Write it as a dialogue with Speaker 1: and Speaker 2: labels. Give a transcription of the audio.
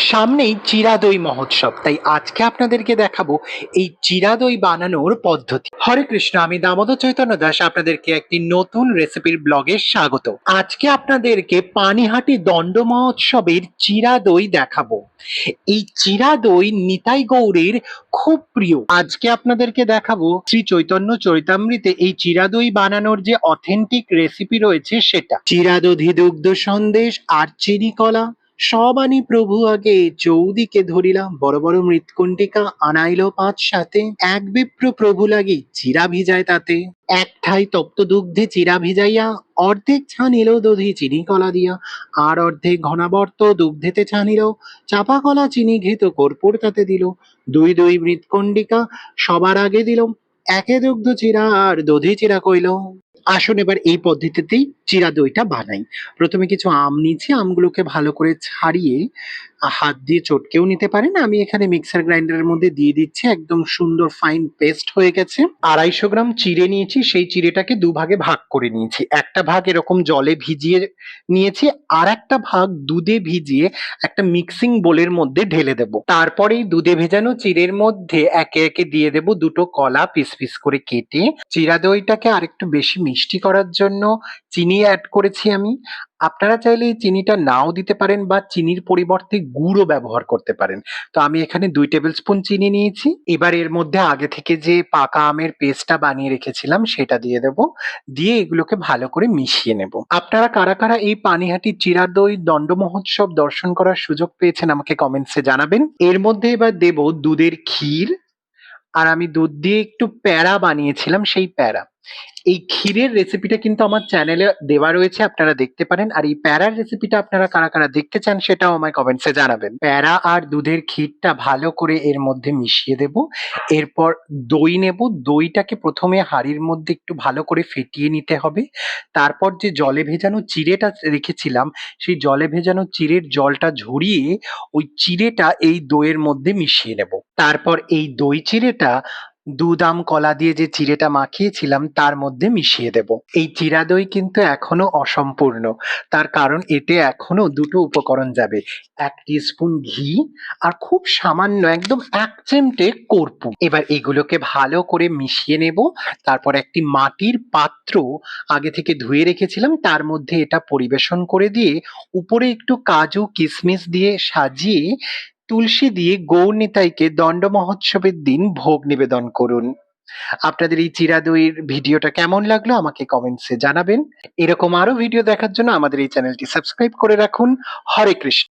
Speaker 1: সামনেই চিরা দই মহোৎসব, তাই আজকে আপনাদেরকে দেখাবো এই চিরা দই বানানোর পদ্ধতি। হরে কৃষ্ণ, আমি দামোদর চৈতন্য দাস আপনাদেরকে একটি নতুন রেসিপির ব্লগে স্বাগত। আজকে আপনাদেরকে পানিহাটি দণ্ড মহোৎসবের চিরা দই দেখাবো। এই চিরা দই নিতাই গৌরের খুব প্রিয়। আজকে আপনাদেরকে দেখাবো শ্রী চৈতন্য চরিতামৃতে এই চিরা দই বানানোর যে অথেন্টিক রেসিপি রয়েছে সেটা। চিরা দধি দুগ্ধ সন্দেশ আর চিনি কলা সব আনি প্রভু আগে, চৌদিকে ধরিলাম বড় বড় মৃৎকুণ্ঠিকা আনাইল পাঁচ সাথে, এক বিপ্র প্রভু লাগি চিরা ভিজায় তাতে, এক ঠাই তপ্ত দুগ্ধে চিরা ভিজাইয়া অর্ধেক ছানিল দধি চিনি কলা দিয়া, আর অর্ধেক ঘনাবর্ত দুগ্ধেতে ছানিল চাপা কলা চিনি ঘৃত কর্পূর তাতে দিল, দুই দুই মৃৎকুণ্ঠিকা সবার আগে দিল, একে দুগ্ধ চিরা আর দধি চিরা কইল। আসুন এবার এই পদ্ধতিতেই চিরা দইটা বানাই। প্রথমে কিছু আম নিয়েছি, আমগুলোকে ভালো করে ছাড়িয়ে হাত দিয়ে চটকেও নিতে পারেন। আমি এখানে মিক্সার গ্রাইন্ডারের মধ্যে দিয়ে দিচ্ছি, একদম সুন্দর ফাইন পেস্ট হয়ে গেছে। 250 গ্রাম চিড়ে নিয়েছি, সেই চিড়েটাকে দুভাগে ভাগ করে নিয়েছি। একটা ভাগ এরকম জলে ভিজিয়ে নিয়েছি, আর একটা ভাগ দুধে ভিজিয়ে একটা মিক্সিং বোলের মধ্যে ঢেলে দেব। তারপরে এই দুধে ভেজানো চিড়ের মধ্যে একে একে দিয়ে দেব দুটো কলা পিস পিস করে কেটে। চিরা দইটাকে আরেকটু বেশি মিষ্টি করার জন্য চিনি অ্যাড করেছি আমি। আপনারা চাইলে এই চিনিটা নাও দিতে পারেন বা চিনির পরিবর্তে গুড়ও ব্যবহার করতে পারেন। তো আমি এখানে 2 টেবিল স্পুন চিনি নিয়েছি। এবার এর মধ্যে আগে থেকে যে পাকা আমের পেস্টটা বানিয়ে রেখেছিলাম সেটা দিয়ে দেব। দিয়ে এগুলোকে ভালো করে মিশিয়ে নেব। আপনারা কারা কারা এই পানিহাটি চিরা দই দণ্ড মহোৎসব দর্শন করার সুযোগ পেয়েছেন আমাকে কমেন্টসে জানাবেন। এর মধ্যে এবার দেব দুধের ক্ষীর, আর আমি দুধ দিয়ে একটু প্যাড়া বানিয়েছিলাম, সেই প্যাড়া। এই ক্ষীরের রেসিপিটা কিন্তু আমার চ্যানেলে দেওয়া রয়েছে, আপনারা দেখতে পারেন। আর এই প্যারার রেসিপিটা আপনারা কারা কারা দেখতে চান সেটাও আমায় কমেন্টসে জানাবেন। প্যারা আর দুধের ক্ষীরটা ভালো করে এর মধ্যে মিশিয়ে দেব। এরপর দই নেব। দইটাকে প্রথমে হাঁড়ির মধ্যে একটু ভালো করে ফেটিয়ে নিতে হবে। তারপর যে জলে ভেজানো চিড়েটা রেখেছিলাম, সেই জলে ভেজানো চিড়ের জলটা ঝরিয়ে ওই চিড়েটা এই দইয়ের মধ্যে মিশিয়ে নেব। তারপর এই দই চিড়েটা দুধ আম কলা দিয়ে যে চিড়েটা মাখিয়েছিলাম তার মধ্যে মিশিয়ে দেব। এই চিরা দই কিন্তু এখনো অসম্পূর্ণ, তার কারণ এতে এখনো দুটো উপকরণ যাবে। 1 টিস্পুন ঘি আর খুব সামান্য একদম 1 চিমটে কর্পূর। এবার এগুলোকে ভালো করে মিশিয়ে নেব। তারপর একটি মাটির পাত্র আগে থেকে ধুয়ে রেখেছিলাম, তার মধ্যে এটা পরিবেশন করে দিয়ে উপরে একটু কাজু কিশমিশ দিয়ে সাজিয়ে তুলসী দিয়ে গৌর নিতাইকে দণ্ড মহোৎসবের দিন ভোগ নিবেদন করুন। আপনাদের এই চিরা দইয়ের ভিডিওটা কেমন লাগলো আমাকে কমেন্টসে জানাবেন। এরকম আরো ভিডিও দেখার জন্য আমাদের এই চ্যানেলটি সাবস্ক্রাইব করে রাখুন। হরে কৃষ্ণ।